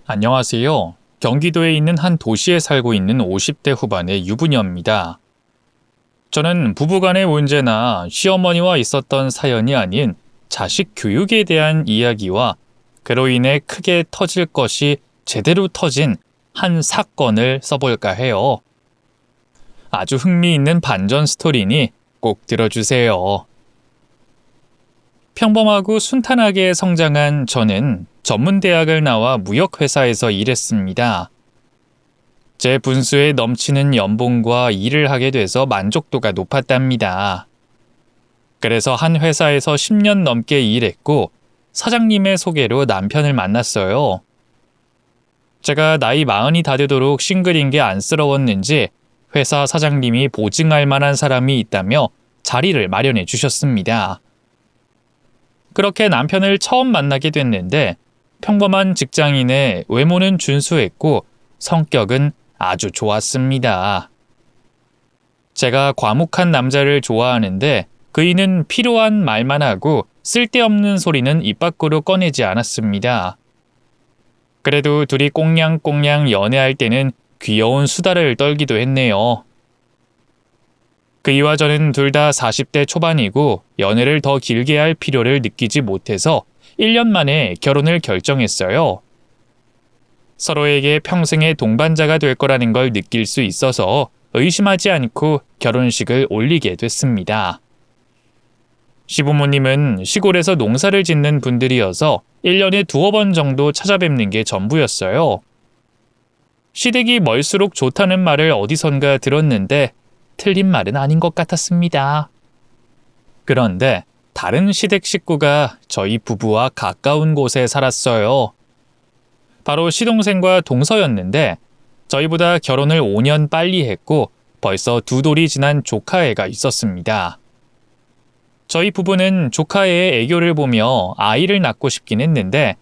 안녕하세요. 경기도에 있는 한 도시에 살고 있는 50대 후반의 유부녀입니다. 저는 부부간의 문제나 시어머니와 있었던 사연이 아닌 자식 교육에 대한 이야기와 그로 인해 크게 터질 것이 제대로 터진 한 사건을 써볼까 해요. 아주 흥미있는 반전 스토리니 꼭 들어주세요. 평범하고 순탄하게 성장한 저는 전문대학을 나와 무역회사에서 일했습니다. 제 분수에 넘치는 연봉과 일을 하게 돼서 만족도가 높았답니다. 그래서 한 회사에서 10년 넘게 일했고 사장님의 소개로 남편을 만났어요. 제가 나이 40이 다 되도록 싱글인 게 안쓰러웠는지 회사 사장님이 보증할 만한 사람이 있다며 자리를 마련해 주셨습니다. 그렇게 남편을 처음 만나게 됐는데 평범한 직장인의 외모는 준수했고 성격은 아주 좋았습니다. 제가 과묵한 남자를 좋아하는데 그이는 필요한 말만 하고 쓸데없는 소리는 입 밖으로 꺼내지 않았습니다. 그래도 둘이 꽁냥꽁냥 연애할 때는 귀여운 수다를 떨기도 했네요. 그이와 저는 둘 다 40대 초반이고 연애를 더 길게 할 필요를 느끼지 못해서 1년 만에 결혼을 결정했어요. 서로에게 평생의 동반자가 될 거라는 걸 느낄 수 있어서 의심하지 않고 결혼식을 올리게 됐습니다. 시부모님은 시골에서 농사를 짓는 분들이어서 1년에 두어 번 정도 찾아뵙는 게 전부였어요. 시댁이 멀수록 좋다는 말을 어디선가 들었는데 틀린 말은 아닌 것 같았습니다. 그런데 다른 시댁 식구가 저희 부부와 가까운 곳에 살았어요. 바로 시동생과 동서였는데 저희보다 결혼을 5년 빨리 했고 벌써 두 돌이 지난 조카애가 있었습니다. 저희 부부는 조카애의 애교를 보며 아이를 낳고 싶긴 했는데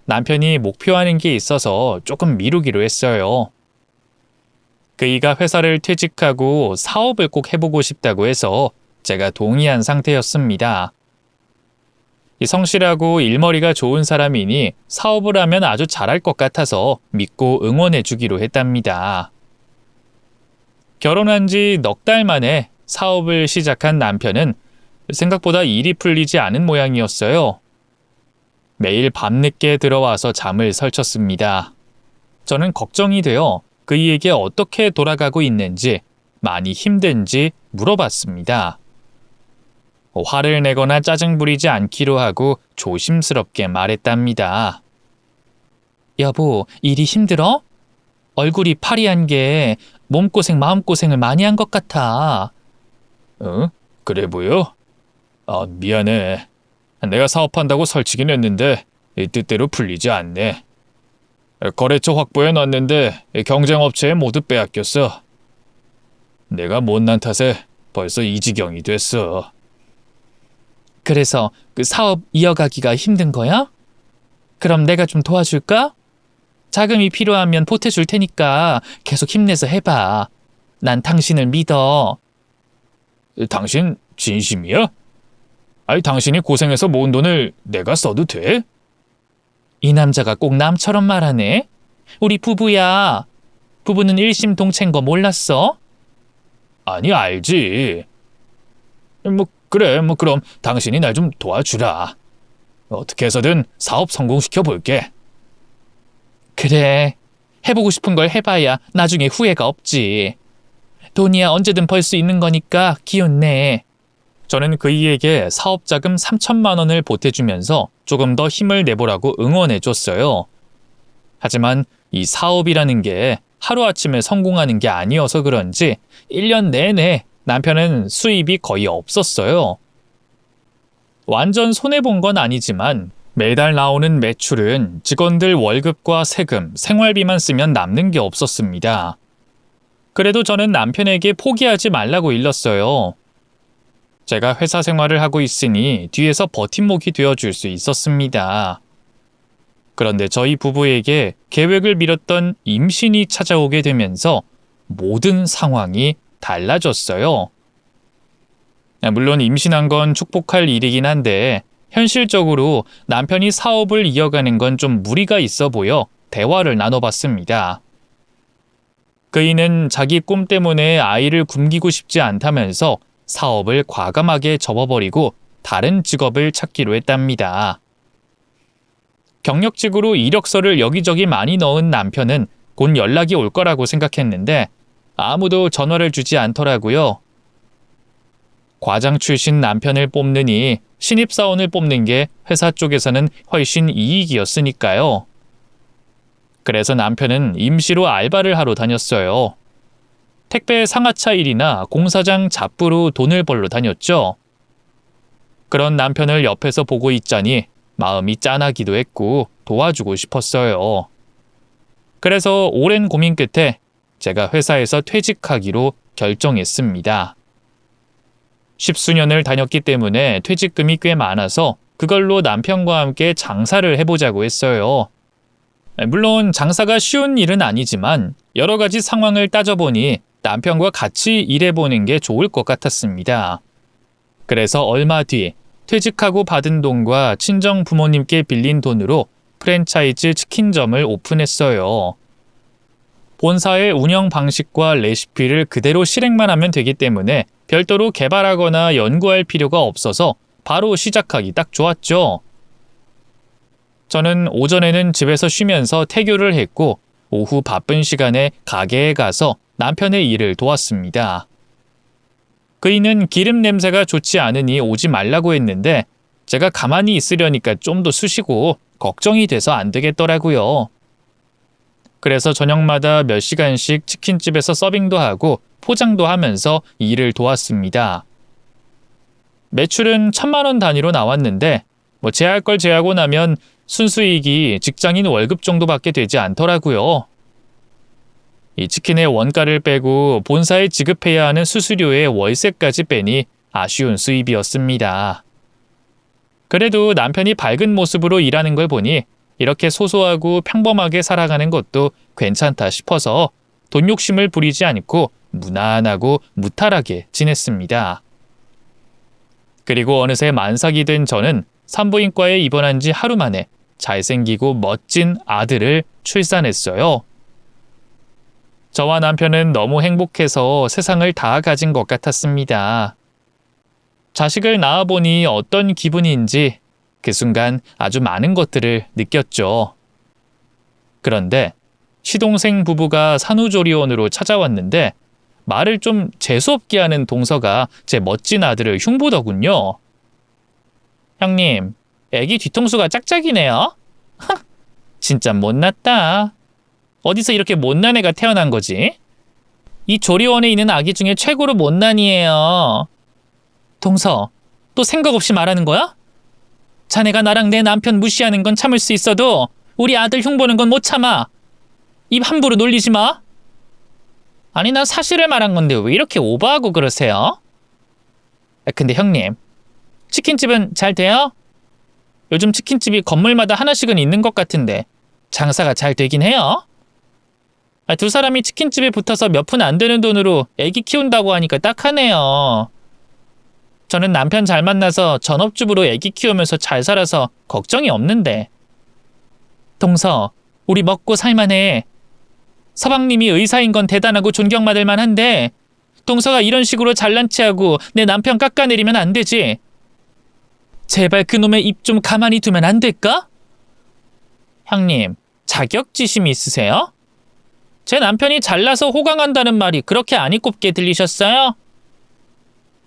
남편이 목표하는 게 있어서 조금 미루기로 했어요. 그이가 회사를 퇴직하고 사업을 꼭 해보고 싶다고 해서 제가 동의한 상태였습니다. 성실하고 일머리가 좋은 사람이니 사업을 하면 아주 잘할 것 같아서 믿고 응원해 주기로 했답니다. 결혼한 지 넉 달 만에 사업을 시작한 남편은 생각보다 일이 풀리지 않은 모양이었어요. 매일 밤늦게 들어와서 잠을 설쳤습니다. 저는 걱정이 되어 그이에게 어떻게 돌아가고 있는지, 많이 힘든지 물어봤습니다. 화를 내거나 짜증 부리지 않기로 하고 조심스럽게 말했답니다. 여보, 일이 힘들어? 얼굴이 파리한 게 몸고생 마음고생을 많이 한 것 같아. 그래 보여? 미안해. 내가 사업한다고 설치긴 했는데 이 뜻대로 풀리지 않네. 거래처 확보해 놨는데 경쟁업체에 모두 빼앗겼어. 내가 못난 탓에 벌써 이 지경이 됐어. 그래서 그 사업 이어가기가 힘든 거야? 그럼 내가 좀 도와줄까? 자금이 필요하면 보태줄 테니까 계속 힘내서 해봐. 난 당신을 믿어. 당신 진심이야? 아니 당신이 고생해서 모은 돈을 내가 써도 돼? 이 남자가 꼭 남처럼 말하네. 우리 부부야. 부부는 일심동체인 거 몰랐어? 아니 알지. 그래 그럼 당신이 날 좀 도와주라. 어떻게 해서든 사업 성공시켜 볼게. 그래. 해보고 싶은 걸 해봐야 나중에 후회가 없지. 돈이야 언제든 벌 수 있는 거니까 기운 내. 저는 그이에게 사업자금 3천만 원을 보태주면서 조금 더 힘을 내보라고 응원해줬어요. 하지만 이 사업이라는 게 하루아침에 성공하는 게 아니어서 그런지 1년 내내 남편은 수입이 거의 없었어요. 완전 손해본 건 아니지만 매달 나오는 매출은 직원들 월급과 세금, 생활비만 쓰면 남는 게 없었습니다. 그래도 저는 남편에게 포기하지 말라고 일렀어요. 제가 회사 생활을 하고 있으니 뒤에서 버팀목이 되어줄 수 있었습니다. 그런데 저희 부부에게 계획을 미뤘던 임신이 찾아오게 되면서 모든 상황이 달라졌어요. 물론 임신한 건 축복할 일이긴 한데 현실적으로 남편이 사업을 이어가는 건 좀 무리가 있어 보여 대화를 나눠봤습니다. 그이는 자기 꿈 때문에 아이를 굶기고 싶지 않다면서 사업을 과감하게 접어버리고 다른 직업을 찾기로 했답니다. 경력직으로 이력서를 여기저기 많이 넣은 남편은 곧 연락이 올 거라고 생각했는데 아무도 전화를 주지 않더라고요. 과장 출신 남편을 뽑느니 신입사원을 뽑는 게 회사 쪽에서는 훨씬 이익이었으니까요. 그래서 남편은 임시로 알바를 하러 다녔어요. 택배 상하차 일이나 공사장 잡부로 돈을 벌러 다녔죠. 그런 남편을 옆에서 보고 있자니 마음이 짠하기도 했고 도와주고 싶었어요. 그래서 오랜 고민 끝에 제가 회사에서 퇴직하기로 결정했습니다. 10수년을 다녔기 때문에 퇴직금이 꽤 많아서 그걸로 남편과 함께 장사를 해보자고 했어요. 물론 장사가 쉬운 일은 아니지만 여러 가지 상황을 따져보니 남편과 같이 일해보는 게 좋을 것 같았습니다. 그래서 얼마 뒤 퇴직하고 받은 돈과 친정 부모님께 빌린 돈으로 프랜차이즈 치킨점을 오픈했어요. 본사의 운영 방식과 레시피를 그대로 실행만 하면 되기 때문에 별도로 개발하거나 연구할 필요가 없어서 바로 시작하기 딱 좋았죠. 저는 오전에는 집에서 쉬면서 태교를 했고 오후 바쁜 시간에 가게에 가서 남편의 일을 도왔습니다. 그이는 기름 냄새가 좋지 않으니 오지 말라고 했는데 제가 가만히 있으려니까 좀 더 쑤시고 걱정이 돼서 안 되겠더라고요. 그래서 저녁마다 몇 시간씩 치킨집에서 서빙도 하고 포장도 하면서 일을 도왔습니다. 매출은 1,000만 원 단위로 나왔는데 제할 걸 제하고 나면 순수이익이 직장인 월급 정도밖에 되지 않더라고요. 이 치킨의 원가를 빼고 본사에 지급해야 하는 수수료의 월세까지 빼니 아쉬운 수입이었습니다. 그래도 남편이 밝은 모습으로 일하는 걸 보니 이렇게 소소하고 평범하게 살아가는 것도 괜찮다 싶어서 돈 욕심을 부리지 않고 무난하고 무탈하게 지냈습니다. 그리고 어느새 만삭이 된 저는 산부인과에 입원한 지 하루 만에 잘생기고 멋진 아들을 출산했어요. 저와 남편은 너무 행복해서 세상을 다 가진 것 같았습니다. 자식을 낳아보니 어떤 기분인지 그 순간 아주 많은 것들을 느꼈죠. 그런데 시동생 부부가 산후조리원으로 찾아왔는데 말을 좀 재수없게 하는 동서가 제 멋진 아들을 흉보더군요. 형님, 애기 뒤통수가 짝짝이네요. 진짜 못났다. 어디서 이렇게 못난 애가 태어난 거지? 이 조리원에 있는 아기 중에 최고로 못난이에요. 동서, 또 생각 없이 말하는 거야? 자네가 나랑 내 남편 무시하는 건 참을 수 있어도 우리 아들 흉보는 건 못 참아. 입 함부로 놀리지 마. 아니, 난 사실을 말한 건데 왜 이렇게 오버하고 그러세요? 근데 형님, 치킨집은 잘 돼요? 요즘 치킨집이 건물마다 하나씩은 있는 것 같은데 장사가 잘 되긴 해요? 두 사람이 치킨집에 붙어서 몇 푼 안 되는 돈으로 애기 키운다고 하니까 딱하네요. 저는 남편 잘 만나서 전업주부로 애기 키우면서 잘 살아서 걱정이 없는데. 동서, 우리 먹고 살만해. 서방님이 의사인 건 대단하고 존경받을 만한데 동서가 이런 식으로 잘난 체하고 내 남편 깎아내리면 안 되지. 제발 그놈의 입 좀 가만히 두면 안 될까? 형님, 자격지심이 있으세요? 제 남편이 잘나서 호강한다는 말이 그렇게 안 이꼽게 들리셨어요?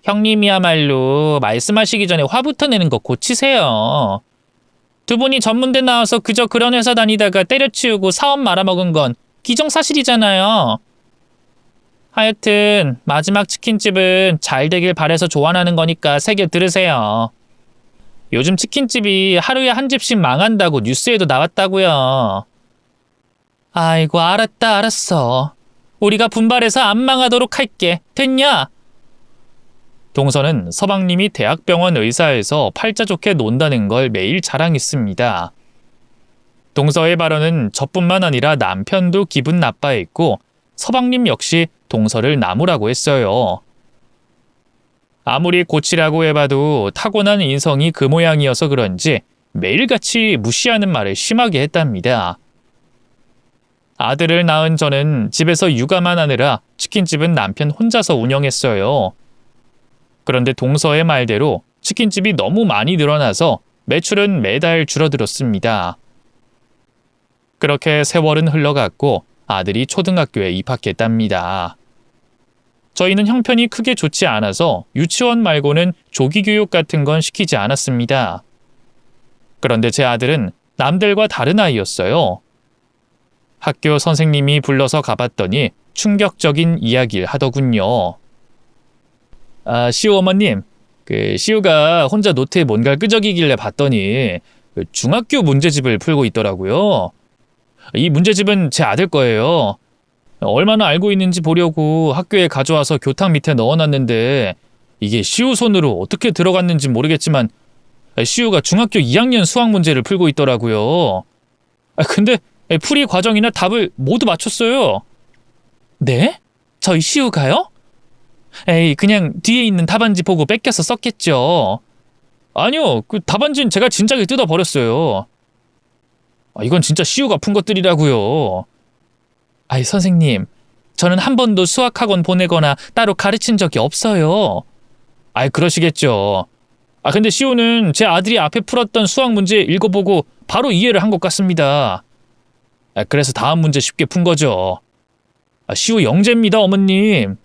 형님이야말로 말씀하시기 전에 화부터 내는 거 고치세요. 두 분이 전문대 나와서 그저 그런 회사 다니다가 때려치우고 사업 말아먹은 건 기정사실이잖아요. 하여튼 마지막 치킨집은 잘 되길 바래서 조언하는 거니까 새겨 들으세요. 요즘 치킨집이 하루에 한 집씩 망한다고 뉴스에도 나왔다고요. 아이고, 알았어. 우리가 분발해서 안 망하도록 할게. 됐냐? 동서는 서방님이 대학병원 의사에서 팔자 좋게 논다는 걸 매일 자랑했습니다. 동서의 발언은 저뿐만 아니라 남편도 기분 나빠했고 서방님 역시 동서를 나무라고 했어요. 아무리 고치라고 해봐도 타고난 인성이 그 모양이어서 그런지 매일같이 무시하는 말을 심하게 했답니다. 아들을 낳은 저는 집에서 육아만 하느라 치킨집은 남편 혼자서 운영했어요. 그런데 동서의 말대로 치킨집이 너무 많이 늘어나서 매출은 매달 줄어들었습니다. 그렇게 세월은 흘러갔고 아들이 초등학교에 입학했답니다. 저희는 형편이 크게 좋지 않아서 유치원 말고는 조기교육 같은 건 시키지 않았습니다. 그런데 제 아들은 남들과 다른 아이였어요. 학교 선생님이 불러서 가봤더니 충격적인 이야기를 하더군요. 시우 어머님, 시우가 혼자 노트에 뭔가를 끄적이길래 봤더니 중학교 문제집을 풀고 있더라고요. 이 문제집은 제 아들 거예요. 얼마나 알고 있는지 보려고 학교에 가져와서 교탁 밑에 넣어놨는데 이게 시우 손으로 어떻게 들어갔는지 모르겠지만 시우가 중학교 2학년 수학 문제를 풀고 있더라고요. 근데 풀이 과정이나 답을 모두 맞췄어요. 네? 저희 시우가요? 에이, 그냥 뒤에 있는 답안지 보고 뺏겨서 썼겠죠. 아니요, 그 답안지는 제가 진작에 뜯어버렸어요. 이건 진짜 시우가 푼 것들이라고요. 아이, 선생님, 저는 한 번도 수학학원 보내거나 따로 가르친 적이 없어요. 그러시겠죠. 근데 시우는 제 아들이 앞에 풀었던 수학 문제 읽어보고 바로 이해를 한 것 같습니다. 그래서 다음 문제 쉽게 푼 거죠. 시우 영재입니다, 어머님.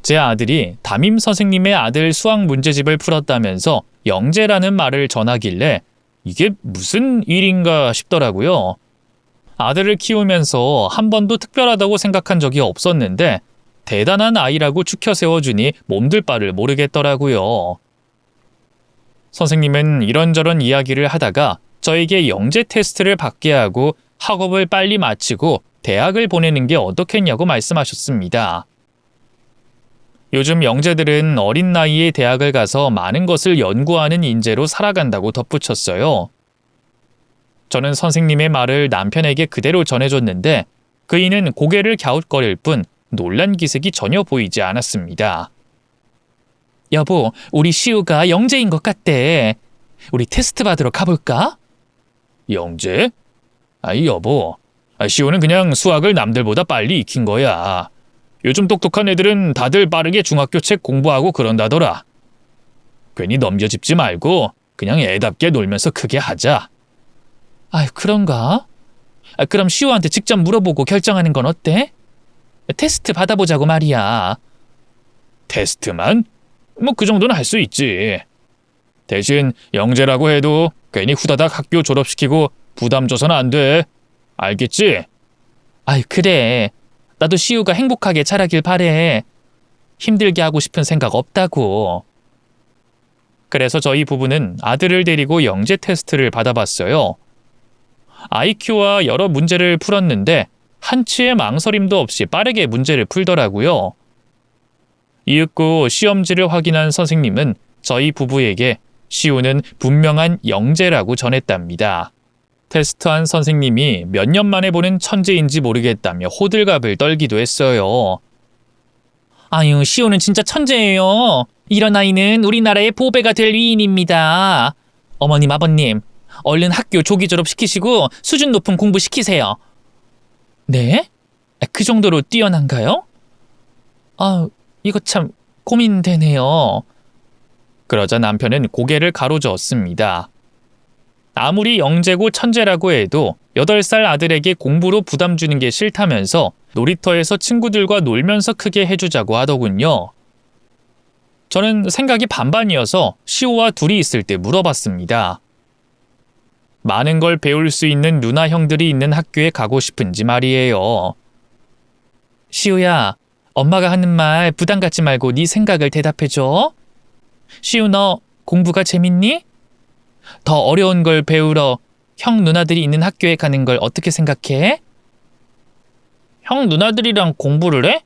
제 아들이 담임 선생님의 아들 수학 문제집을 풀었다면서 영재라는 말을 전하길래 이게 무슨 일인가 싶더라고요. 아들을 키우면서 한 번도 특별하다고 생각한 적이 없었는데 대단한 아이라고 추켜 세워주니 몸둘 바를 모르겠더라고요. 선생님은 이런저런 이야기를 하다가 저에게 영재 테스트를 받게 하고 학업을 빨리 마치고 대학을 보내는 게 어떻겠냐고 말씀하셨습니다. 요즘 영재들은 어린 나이에 대학을 가서 많은 것을 연구하는 인재로 살아간다고 덧붙였어요. 저는 선생님의 말을 남편에게 그대로 전해줬는데 그이는 고개를 갸웃거릴 뿐 놀란 기색이 전혀 보이지 않았습니다. 여보, 우리 시우가 영재인 것 같대. 우리 테스트 받으러 가볼까? 영재? 여보, 시우는 그냥 수학을 남들보다 빨리 익힌 거야. 요즘 똑똑한 애들은 다들 빠르게 중학교 책 공부하고 그런다더라. 괜히 넘겨짚지 말고 그냥 애답게 놀면서 크게 하자. 그런가? 그럼 시우한테 직접 물어보고 결정하는 건 어때? 테스트 받아보자고 말이야. 테스트만? 그 정도는 할 수 있지. 대신 영재라고 해도 괜히 후다닥 학교 졸업시키고 부담 줘서는 안 돼. 알겠지? 그래. 나도 시우가 행복하게 자라길 바래. 힘들게 하고 싶은 생각 없다고. 그래서 저희 부부는 아들을 데리고 영재 테스트를 받아봤어요. IQ와 여러 문제를 풀었는데 한치의 망설임도 없이 빠르게 문제를 풀더라고요. 이윽고 시험지를 확인한 선생님은 저희 부부에게 시우는 분명한 영재라고 전했답니다. 테스트한 선생님이 몇 년 만에 보는 천재인지 모르겠다며 호들갑을 떨기도 했어요. 시우는 진짜 천재예요. 이런 아이는 우리나라의 보배가 될 위인입니다. 어머님, 아버님, 얼른 학교 조기 졸업시키시고 수준 높은 공부 시키세요. 네? 그 정도로 뛰어난가요? 이거 참 고민되네요. 그러자 남편은 고개를 가로저었습니다. 아무리 영재고 천재라고 해도 8살 아들에게 공부로 부담 주는 게 싫다면서 놀이터에서 친구들과 놀면서 크게 해주자고 하더군요. 저는 생각이 반반이어서 시우와 둘이 있을 때 물어봤습니다. 많은 걸 배울 수 있는 누나 형들이 있는 학교에 가고 싶은지 말이에요. 시우야, 엄마가 하는 말 부담 갖지 말고 네 생각을 대답해줘. 시우, 너 공부가 재밌니? 더 어려운 걸 배우러 형 누나들이 있는 학교에 가는 걸 어떻게 생각해? 형 누나들이랑 공부를 해?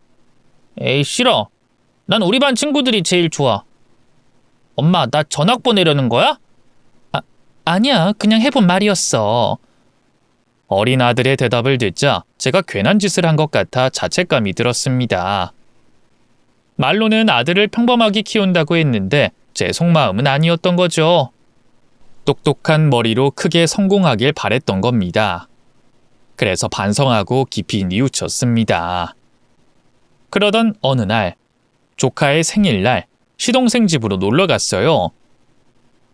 에이, 싫어. 난 우리 반 친구들이 제일 좋아. 엄마, 나 전학 보내려는 거야? 아니야. 그냥 해본 말이었어. 어린 아들의 대답을 듣자 제가 괜한 짓을 한 것 같아 자책감이 들었습니다. 말로는 아들을 평범하게 키운다고 했는데 제 속마음은 아니었던 거죠. 똑똑한 머리로 크게 성공하길 바랬던 겁니다. 그래서 반성하고 깊이 뉘우쳤습니다. 그러던 어느 날, 조카의 생일날 시동생 집으로 놀러 갔어요.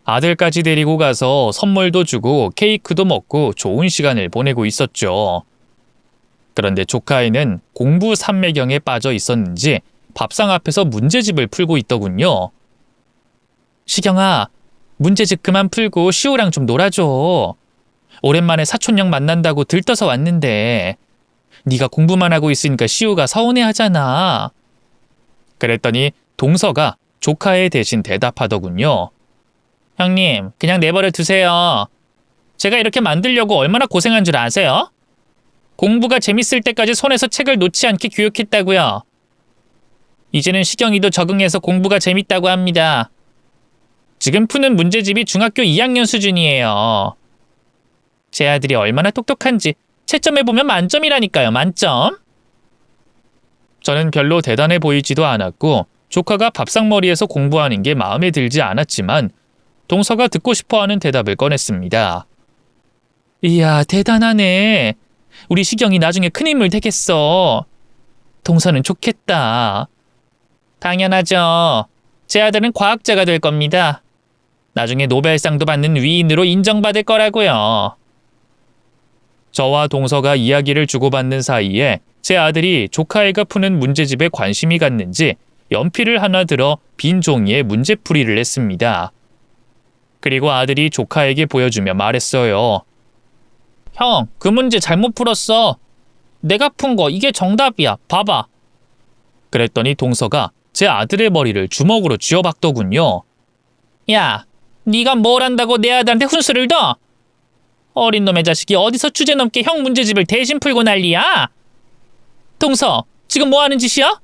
아들까지 데리고 가서 선물도 주고 케이크도 먹고 좋은 시간을 보내고 있었죠. 그런데 조카애는 공부 삼매경에 빠져 있었는지 밥상 앞에서 문제집을 풀고 있더군요. 시경아, 문제집 그만 풀고 시우랑 좀 놀아줘. 오랜만에 사촌형 만난다고 들떠서 왔는데 네가 공부만 하고 있으니까 시우가 서운해하잖아. 그랬더니 동서가 조카애 대신 대답하더군요. 형님, 그냥 내버려 두세요. 제가 이렇게 만들려고 얼마나 고생한 줄 아세요? 공부가 재밌을 때까지 손에서 책을 놓지 않게 교육했다고요. 이제는 시경이도 적응해서 공부가 재밌다고 합니다. 지금 푸는 문제집이 중학교 2학년 수준이에요. 제 아들이 얼마나 똑똑한지 채점해보면 만점이라니까요, 만점. 저는 별로 대단해 보이지도 않았고 조카가 밥상머리에서 공부하는 게 마음에 들지 않았지만 동서가 듣고 싶어하는 대답을 꺼냈습니다. 이야, 대단하네. 우리 시경이 나중에 큰 인물 되겠어. 동서는 좋겠다. 당연하죠. 제 아들은 과학자가 될 겁니다. 나중에 노벨상도 받는 위인으로 인정받을 거라고요. 저와 동서가 이야기를 주고받는 사이에 제 아들이 조카애가 푸는 문제집에 관심이 갔는지 연필을 하나 들어 빈 종이에 문제풀이를 했습니다. 그리고 아들이 조카에게 보여주며 말했어요. 형, 그 문제 잘못 풀었어. 내가 푼 거 이게 정답이야. 봐봐. 그랬더니 동서가 제 아들의 머리를 주먹으로 쥐어박더군요. 야, 네가 뭘 안다고 내 아들한테 훈수를 둬? 어린 놈의 자식이 어디서 주제넘게 형 문제집을 대신 풀고 난리야? 동서, 지금 뭐 하는 짓이야?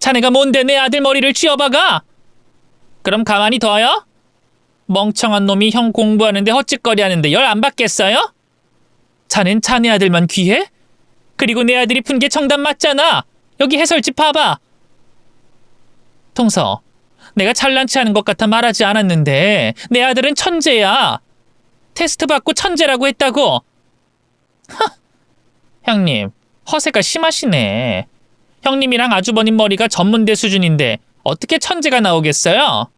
자네가 뭔데 내 아들 머리를 쥐어박아? 그럼 가만히 둬요? 멍청한 놈이 형 공부하는데 헛짓거리 하는데 열 안 받겠어요? 자넨 자네 아들만 귀해? 그리고 내 아들이 푼 게 정답 맞잖아. 여기 해설집 봐봐. 동서, 내가 잘난 체하는 것 같아 말하지 않았는데 내 아들은 천재야. 테스트 받고 천재라고 했다고. 형님, 허세가 심하시네. 형님이랑 아주버님 머리가 전문대 수준인데 어떻게 천재가 나오겠어요?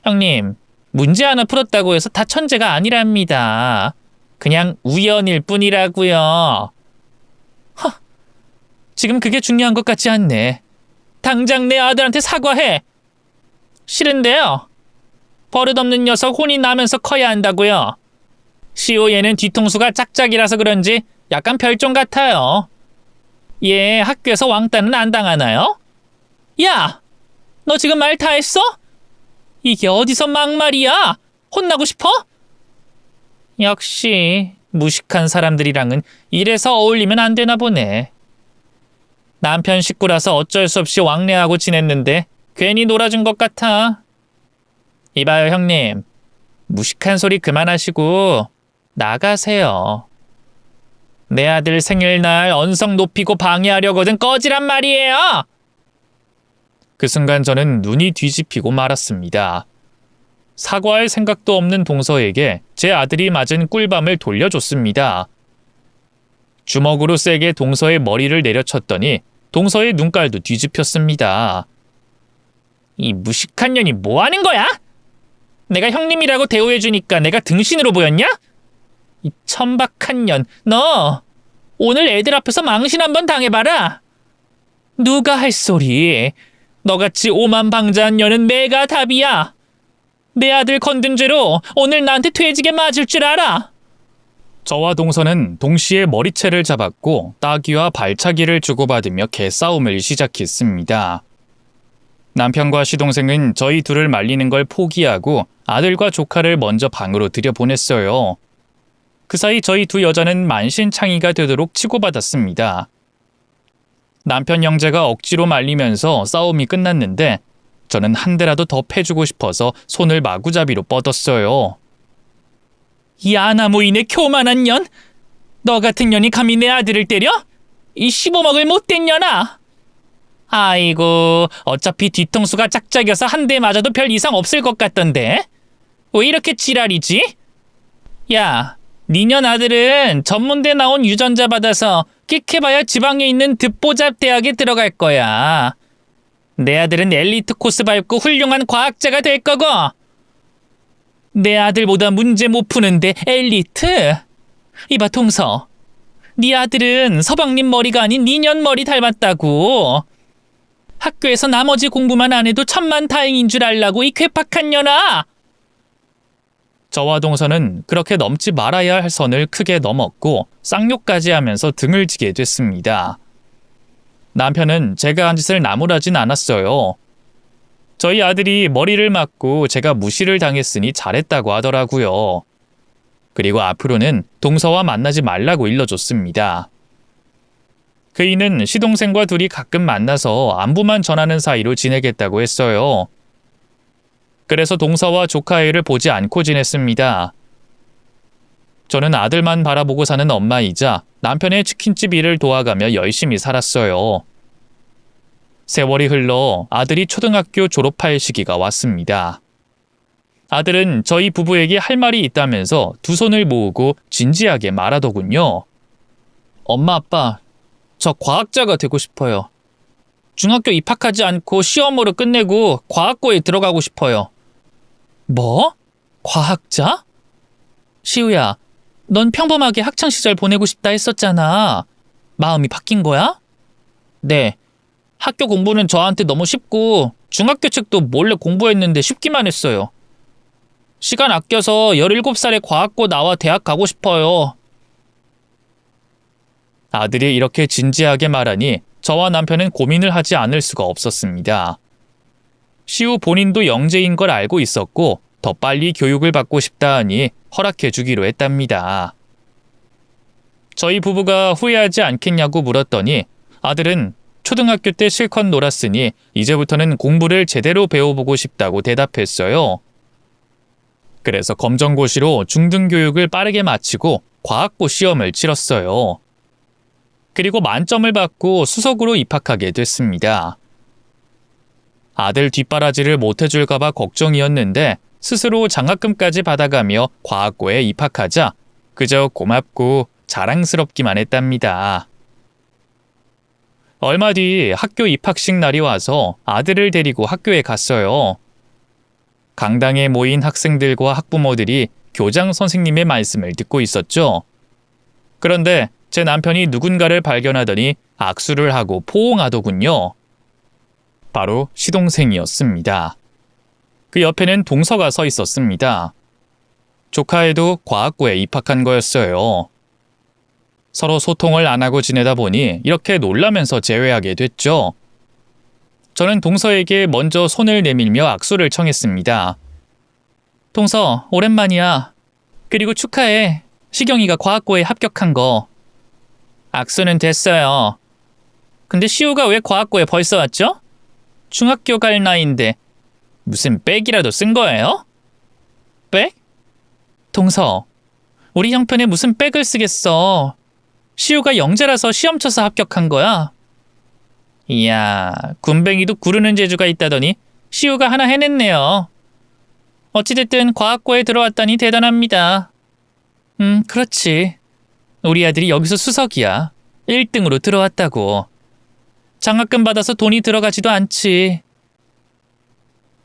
형님, 문제 하나 풀었다고 해서 다 천재가 아니랍니다. 그냥 우연일 뿐이라고요. 지금 그게 중요한 것 같지 않네. 당장 내 아들한테 사과해. 싫은데요. 버릇없는 녀석 혼이 나면서 커야 한다고요. 시오 얘는 뒤통수가 짝짝이라서 그런지 약간 별종 같아요. 얘 학교에서 왕따는 안 당하나요? 야! 너 지금 말 다 했어? 이게 어디서 막말이야? 혼나고 싶어? 역시 무식한 사람들이랑은 이래서 어울리면 안 되나 보네. 남편 식구라서 어쩔 수 없이 왕래하고 지냈는데 괜히 놀아준 것 같아. 이봐요, 형님. 무식한 소리 그만하시고 나가세요. 내 아들 생일날 언성 높이고 방해하려거든 꺼지란 말이에요. 그 순간 저는 눈이 뒤집히고 말았습니다. 사과할 생각도 없는 동서에게 제 아들이 맞은 꿀밤을 돌려줬습니다. 주먹으로 세게 동서의 머리를 내려쳤더니 동서의 눈깔도 뒤집혔습니다. 이 무식한 년이 뭐 하는 거야? 내가 형님이라고 대우해주니까 내가 등신으로 보였냐? 이 천박한 년, 너 오늘 애들 앞에서 망신 한번 당해봐라. 누가 할 소리? 너같이 오만방자한 년은 내가 답이야. 내 아들 건든 죄로 오늘 나한테 퇴직에 맞을 줄 알아. 저와 동서는 동시에 머리채를 잡았고 따귀와 발차기를 주고받으며 개싸움을 시작했습니다. 남편과 시동생은 저희 둘을 말리는 걸 포기하고 아들과 조카를 먼저 방으로 들여보냈어요. 그 사이 저희 두 여자는 만신창이가 되도록 치고받았습니다. 남편 형제가 억지로 말리면서 싸움이 끝났는데 저는 한 대라도 더 패주고 싶어서 손을 마구잡이로 뻗었어요. 이 아나무인의 교만한 년! 너 같은 년이 감히 내 아들을 때려? 이 씹어먹을 못된 년아! 아이고, 어차피 뒤통수가 짝짝이어서 한 대 맞아도 별 이상 없을 것 같던데? 왜 이렇게 지랄이지? 야, 니년 아들은 전문대 나온 유전자 받아서 끽해봐야 지방에 있는 듣보잡 대학에 들어갈 거야. 내 아들은 엘리트 코스 밟고 훌륭한 과학자가 될 거고. 내 아들보다 문제 못 푸는데 엘리트? 이봐 동서. 네 아들은 서방님 머리가 아닌 니년 머리 닮았다고. 학교에서 나머지 공부만 안 해도 천만다행인 줄 알라고 이 괴팍한 년아. 저와 동서는 그렇게 넘지 말아야 할 선을 크게 넘었고 쌍욕까지 하면서 등을 지게 됐습니다. 남편은 제가 한 짓을 나무라진 않았어요. 저희 아들이 머리를 맞고 제가 무시를 당했으니 잘했다고 하더라고요. 그리고 앞으로는 동서와 만나지 말라고 일러줬습니다. 그이는 시동생과 둘이 가끔 만나서 안부만 전하는 사이로 지내겠다고 했어요. 그래서 동서와 조카애를 보지 않고 지냈습니다. 저는 아들만 바라보고 사는 엄마이자 남편의 치킨집 일을 도와가며 열심히 살았어요. 세월이 흘러 아들이 초등학교 졸업할 시기가 왔습니다. 아들은 저희 부부에게 할 말이 있다면서 두 손을 모으고 진지하게 말하더군요. 엄마 아빠, 저 과학자가 되고 싶어요. 중학교 입학하지 않고 시험으로 끝내고 과학고에 들어가고 싶어요. 뭐? 과학자? 시우야, 넌 평범하게 학창시절 보내고 싶다 했었잖아. 마음이 바뀐 거야? 네. 학교 공부는 저한테 너무 쉽고 중학교 책도 몰래 공부했는데 쉽기만 했어요. 시간 아껴서 17살에 과학고 나와 대학 가고 싶어요. 아들이 이렇게 진지하게 말하니 저와 남편은 고민을 하지 않을 수가 없었습니다. 시우 본인도 영재인 걸 알고 있었고 더 빨리 교육을 받고 싶다 하니 허락해 주기로 했답니다. 저희 부부가 후회하지 않겠냐고 물었더니 아들은 초등학교 때 실컷 놀았으니 이제부터는 공부를 제대로 배워보고 싶다고 대답했어요. 그래서 검정고시로 중등교육을 빠르게 마치고 과학고 시험을 치렀어요. 그리고 만점을 받고 수석으로 입학하게 됐습니다. 아들 뒷바라지를 못해줄까봐 걱정이었는데 스스로 장학금까지 받아가며 과학고에 입학하자 그저 고맙고 자랑스럽기만 했답니다. 얼마 뒤 학교 입학식 날이 와서 아들을 데리고 학교에 갔어요. 강당에 모인 학생들과 학부모들이 교장 선생님의 말씀을 듣고 있었죠. 그런데 제 남편이 누군가를 발견하더니 악수를 하고 포옹하더군요. 바로 시동생이었습니다. 그 옆에는 동서가 서 있었습니다. 조카애도 과학고에 입학한 거였어요. 서로 소통을 안 하고 지내다 보니 이렇게 놀라면서 재회하게 됐죠. 저는 동서에게 먼저 손을 내밀며 악수를 청했습니다. 동서, 오랜만이야. 그리고 축하해. 시경이가 과학고에 합격한 거. 악수는 됐어요. 근데 시우가 왜 과학고에 벌써 왔죠? 중학교 갈 나이인데 무슨 백이라도 쓴 거예요? 백? 동서, 우리 형편에 무슨 백을 쓰겠어. 시우가 영재라서 시험 쳐서 합격한 거야. 이야, 군뱅이도 구르는 재주가 있다더니 시우가 하나 해냈네요. 어찌됐든 과학고에 들어왔다니 대단합니다. 그렇지. 우리 아들이 여기서 수석이야. 1등으로 들어왔다고. 장학금 받아서 돈이 들어가지도 않지.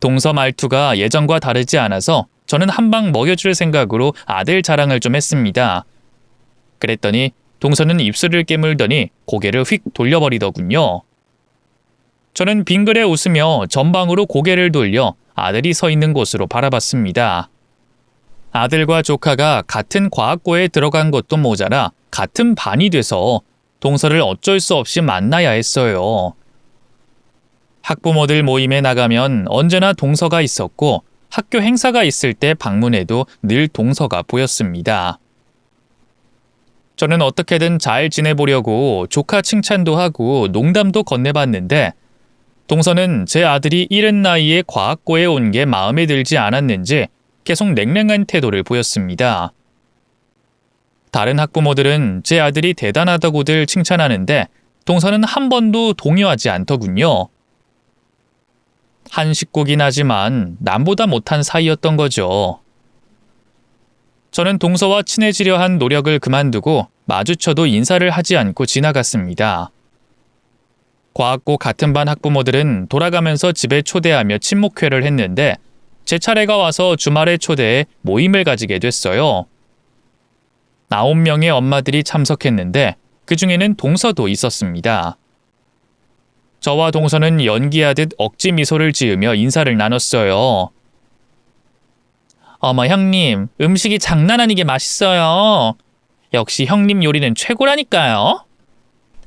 동서 말투가 예전과 다르지 않아서 저는 한 방 먹여줄 생각으로 아들 자랑을 좀 했습니다. 그랬더니 동서는 입술을 깨물더니 고개를 휙 돌려버리더군요. 저는 빙그레 웃으며 전방으로 고개를 돌려 아들이 서 있는 곳으로 바라봤습니다. 아들과 조카가 같은 과학고에 들어간 것도 모자라 같은 반이 돼서 동서를 어쩔 수 없이 만나야 했어요. 학부모들 모임에 나가면 언제나 동서가 있었고 학교 행사가 있을 때 방문해도 늘 동서가 보였습니다. 저는 어떻게든 잘 지내보려고 조카 칭찬도 하고 농담도 건네봤는데 동서는 제 아들이 이른 나이에 과학고에 온 게 마음에 들지 않았는지 계속 냉랭한 태도를 보였습니다. 다른 학부모들은 제 아들이 대단하다고들 칭찬하는데 동서는 한 번도 동요하지 않더군요. 한 식구긴 하지만 남보다 못한 사이였던 거죠. 저는 동서와 친해지려 한 노력을 그만두고 마주쳐도 인사를 하지 않고 지나갔습니다. 과학고 같은 반 학부모들은 돌아가면서 집에 초대하며 친목회를 했는데 제 차례가 와서 주말에 초대해 모임을 가지게 됐어요. 9명의 엄마들이 참석했는데 그중에는 동서도 있었습니다. 저와 동서는 연기하듯 억지 미소를 지으며 인사를 나눴어요. 어머 형님, 음식이 장난 아니게 맛있어요. 역시 형님 요리는 최고라니까요.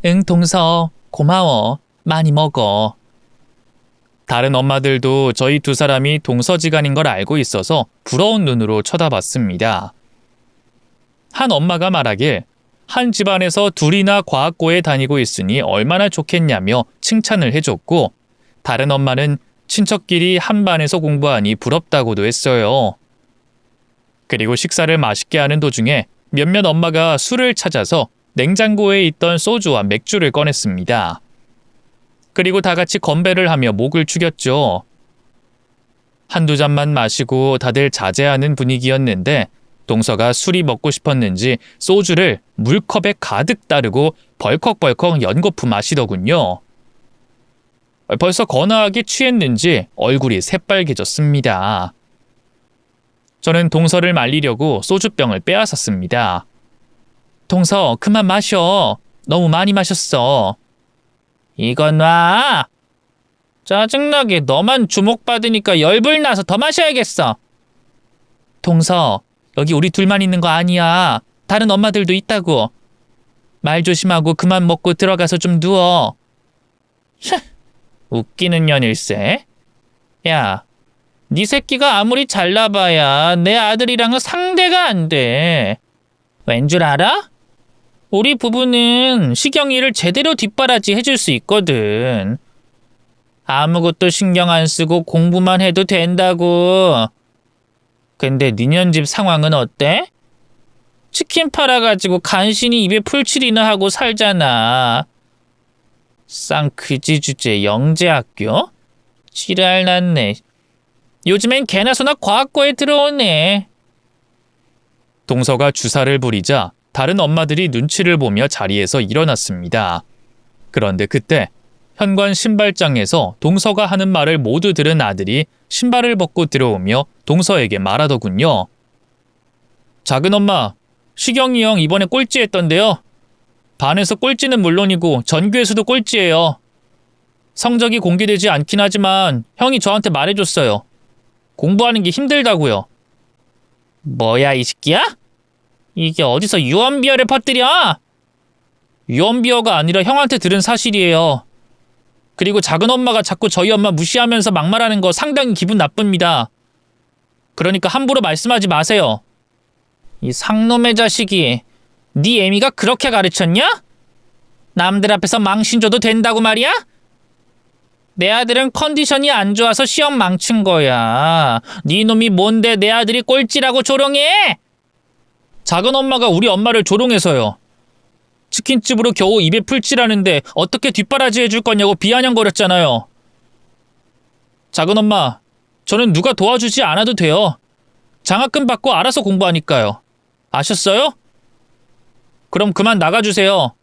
응 동서, 고마워. 많이 먹어. 다른 엄마들도 저희 두 사람이 동서지간인 걸 알고 있어서 부러운 눈으로 쳐다봤습니다. 한 엄마가 말하길 한 집안에서 둘이나 과학고에 다니고 있으니 얼마나 좋겠냐며 칭찬을 해줬고 다른 엄마는 친척끼리 한 반에서 공부하니 부럽다고도 했어요. 그리고 식사를 맛있게 하는 도중에 몇몇 엄마가 술을 찾아서 냉장고에 있던 소주와 맥주를 꺼냈습니다. 그리고 다 같이 건배를 하며 목을 축였죠. 한두 잔만 마시고 다들 자제하는 분위기였는데 동서가 술이 먹고 싶었는지 소주를 물컵에 가득 따르고 벌컥벌컥 연거푸 마시더군요. 벌써 거나하게 취했는지 얼굴이 새빨개졌습니다. 저는 동서를 말리려고 소주병을 빼앗았습니다. 동서, 그만 마셔. 너무 많이 마셨어. 이건 놔. 짜증나게 너만 주목받으니까 열불 나서 더 마셔야겠어. 동서, 여기 우리 둘만 있는 거 아니야. 다른 엄마들도 있다고. 말 조심하고 그만 먹고 들어가서 좀 누워. 웃기는 년일세. 야, 네 새끼가 아무리 잘나봐야 내 아들이랑은 상대가 안 돼. 왠 줄 알아? 우리 부부는 시경이를 제대로 뒷바라지 해줄 수 있거든. 아무것도 신경 안 쓰고 공부만 해도 된다고. 근데 니네 집 상황은 어때? 치킨 팔아가지고 간신히 입에 풀칠이나 하고 살잖아. 쌍크지 주제 영재학교? 지랄 났네. 요즘엔 개나 소나 과학고에 들어오네. 동서가 주사를 부리자 다른 엄마들이 눈치를 보며 자리에서 일어났습니다. 그런데 그때 현관 신발장에서 동서가 하는 말을 모두 들은 아들이 신발을 벗고 들어오며 동서에게 말하더군요. 작은 엄마, 시경이 형 이번에 꼴찌했던데요. 반에서 꼴찌는 물론이고 전교에서도 꼴찌예요. 성적이 공개되지 않긴 하지만 형이 저한테 말해줬어요. 공부하는 게 힘들다고요. 뭐야 이 새끼야? 이게 어디서 유언비어를 퍼뜨려? 유언비어가 아니라 형한테 들은 사실이에요. 그리고 작은 엄마가 자꾸 저희 엄마 무시하면서 막말하는 거 상당히 기분 나쁩니다. 그러니까 함부로 말씀하지 마세요. 이 상놈의 자식이 네 애미가 그렇게 가르쳤냐? 남들 앞에서 망신 줘도 된다고 말이야? 내 아들은 컨디션이 안 좋아서 시험 망친 거야. 네 놈이 뭔데 내 아들이 꼴찌라고 조롱해? 작은 엄마가 우리 엄마를 조롱해서요. 치킨집으로 겨우 입에 풀칠하는데 어떻게 뒷바라지 해줄 거냐고 비아냥거렸잖아요. 작은 엄마, 저는 누가 도와주지 않아도 돼요. 장학금 받고 알아서 공부하니까요. 아셨어요? 그럼 그만 나가주세요.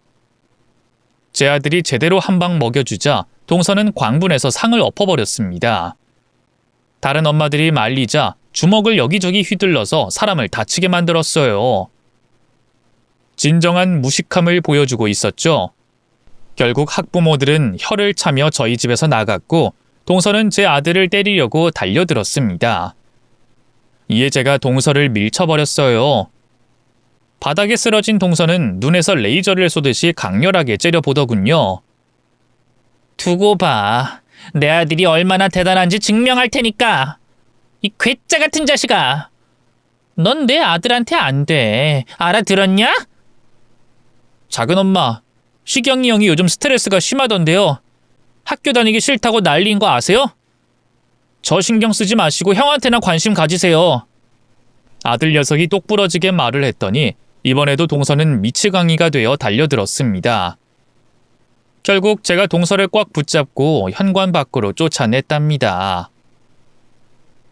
제 아들이 제대로 한 방 먹여주자 동서는 광분해서 상을 엎어버렸습니다. 다른 엄마들이 말리자 주먹을 여기저기 휘둘러서 사람을 다치게 만들었어요. 진정한 무식함을 보여주고 있었죠. 결국 학부모들은 혀를 차며 저희 집에서 나갔고 동서는 제 아들을 때리려고 달려들었습니다. 이에 제가 동서를 밀쳐버렸어요. 바닥에 쓰러진 동서는 눈에서 레이저를 쏘듯이 강렬하게 째려보더군요. 두고 봐. 내 아들이 얼마나 대단한지 증명할 테니까. 이 괴짜 같은 자식아. 넌 내 아들한테 안 돼. 알아들었냐? 작은 엄마, 시경이 형이 요즘 스트레스가 심하던데요. 학교 다니기 싫다고 난리인 거 아세요? 저 신경 쓰지 마시고 형한테나 관심 가지세요. 아들 녀석이 똑부러지게 말을 했더니 이번에도 동서는 미치광이가 되어 달려들었습니다. 결국 제가 동서를 꽉 붙잡고 현관 밖으로 쫓아냈답니다.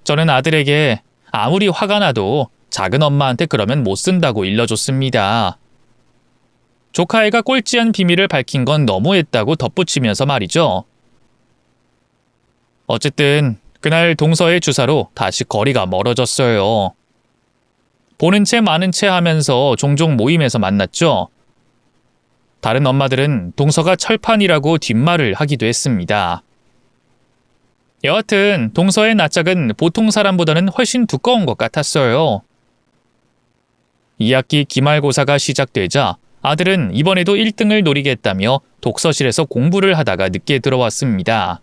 저는 아들에게 아무리 화가 나도 작은 엄마한테 그러면 못 쓴다고 일러줬습니다. 조카애가 꼴찌한 비밀을 밝힌 건 너무했다고 덧붙이면서 말이죠. 어쨌든 그날 동서의 주사로 다시 거리가 멀어졌어요. 보는 채 마는 채 하면서 종종 모임에서 만났죠. 다른 엄마들은 동서가 철판이라고 뒷말을 하기도 했습니다. 여하튼 동서의 낯짝은 보통 사람보다는 훨씬 두꺼운 것 같았어요. 2학기 기말고사가 시작되자 아들은 이번에도 1등을 노리겠다며 독서실에서 공부를 하다가 늦게 들어왔습니다.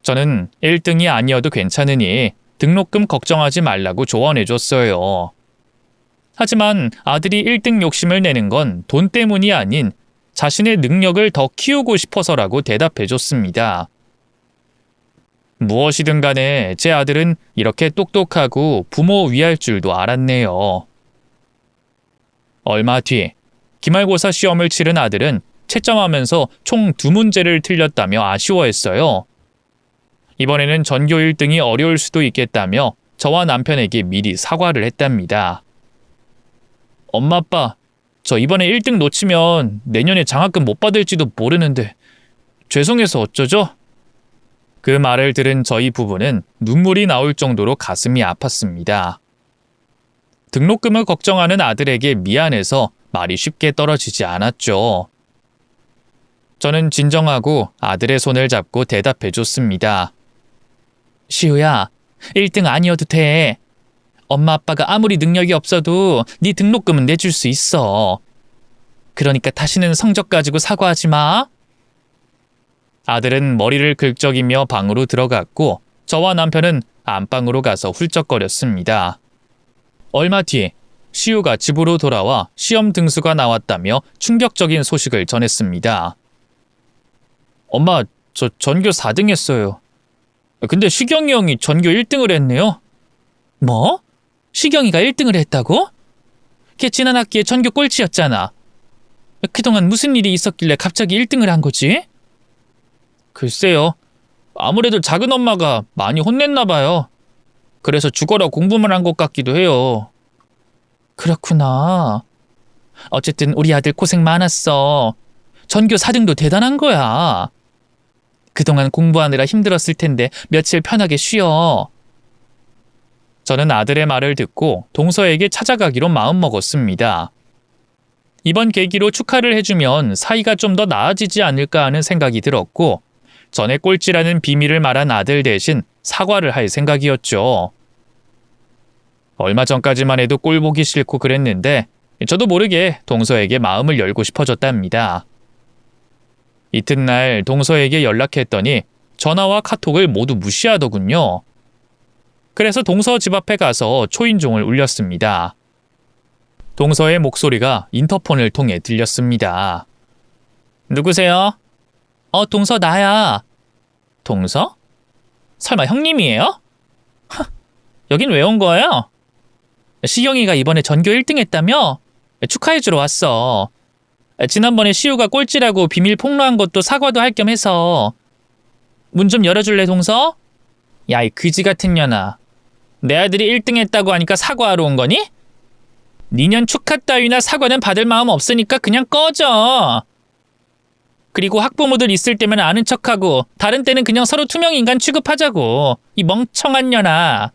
저는 1등이 아니어도 괜찮으니 등록금 걱정하지 말라고 조언해줬어요. 하지만 아들이 1등 욕심을 내는 건 돈 때문이 아닌 자신의 능력을 더 키우고 싶어서라고 대답해줬습니다. 무엇이든 간에 제 아들은 이렇게 똑똑하고 부모 위할 줄도 알았네요. 얼마 뒤 기말고사 시험을 치른 아들은 채점하면서 총 2문제를 틀렸다며 아쉬워했어요. 이번에는 전교 1등이 어려울 수도 있겠다며 저와 남편에게 미리 사과를 했답니다. 엄마 아빠, 저 이번에 1등 놓치면 내년에 장학금 못 받을지도 모르는데 죄송해서 어쩌죠? 그 말을 들은 저희 부부는 눈물이 나올 정도로 가슴이 아팠습니다. 등록금을 걱정하는 아들에게 미안해서 말이 쉽게 떨어지지 않았죠. 저는 진정하고 아들의 손을 잡고 대답해줬습니다. 시우야, 1등 아니어도 돼. 엄마 아빠가 아무리 능력이 없어도 네 등록금은 내줄 수 있어. 그러니까 다시는 성적 가지고 사과하지 마. 아들은 머리를 긁적이며 방으로 들어갔고 저와 남편은 안방으로 가서 훌쩍거렸습니다. 얼마 뒤 시우가 집으로 돌아와 시험 등수가 나왔다며 충격적인 소식을 전했습니다. 엄마, 저 전교 4등 했어요. 근데 시경이 형이 전교 1등을 했네요. 뭐? 시경이가 1등을 했다고? 걔 지난 학기에 전교 꼴찌였잖아. 그동안 무슨 일이 있었길래 갑자기 1등을 한 거지? 글쎄요. 아무래도 작은 엄마가 많이 혼냈나 봐요. 그래서 죽어라 공부만 한 것 같기도 해요. 그렇구나. 어쨌든 우리 아들 고생 많았어. 전교 4등도 대단한 거야. 그동안 공부하느라 힘들었을 텐데 며칠 편하게 쉬어. 저는 아들의 말을 듣고 동서에게 찾아가기로 마음먹었습니다. 이번 계기로 축하를 해주면 사이가 좀 더 나아지지 않을까 하는 생각이 들었고 전에 꼴찌라는 비밀을 말한 아들 대신 사과를 할 생각이었죠. 얼마 전까지만 해도 꼴 보기 싫고 그랬는데 저도 모르게 동서에게 마음을 열고 싶어졌답니다. 이튿날 동서에게 연락했더니 전화와 카톡을 모두 무시하더군요. 그래서 동서 집 앞에 가서 초인종을 울렸습니다. 동서의 목소리가 인터폰을 통해 들렸습니다. 누구세요? 동서 나야. 동서? 설마 형님이에요? 여긴 왜 온 거예요? 시경이가 이번에 전교 1등 했다며? 축하해주러 왔어. 지난번에 시우가 꼴찌라고 비밀 폭로한 것도 사과도 할 겸 해서. 문 좀 열어줄래, 동서? 야, 이 그지 같은 년아. 내 아들이 1등 했다고 하니까 사과하러 온 거니? 니년 축하 따위나 사과는 받을 마음 없으니까 그냥 꺼져. 그리고 학부모들 있을 때면 아는 척하고 다른 때는 그냥 서로 투명인간 취급하자고. 이 멍청한 년아.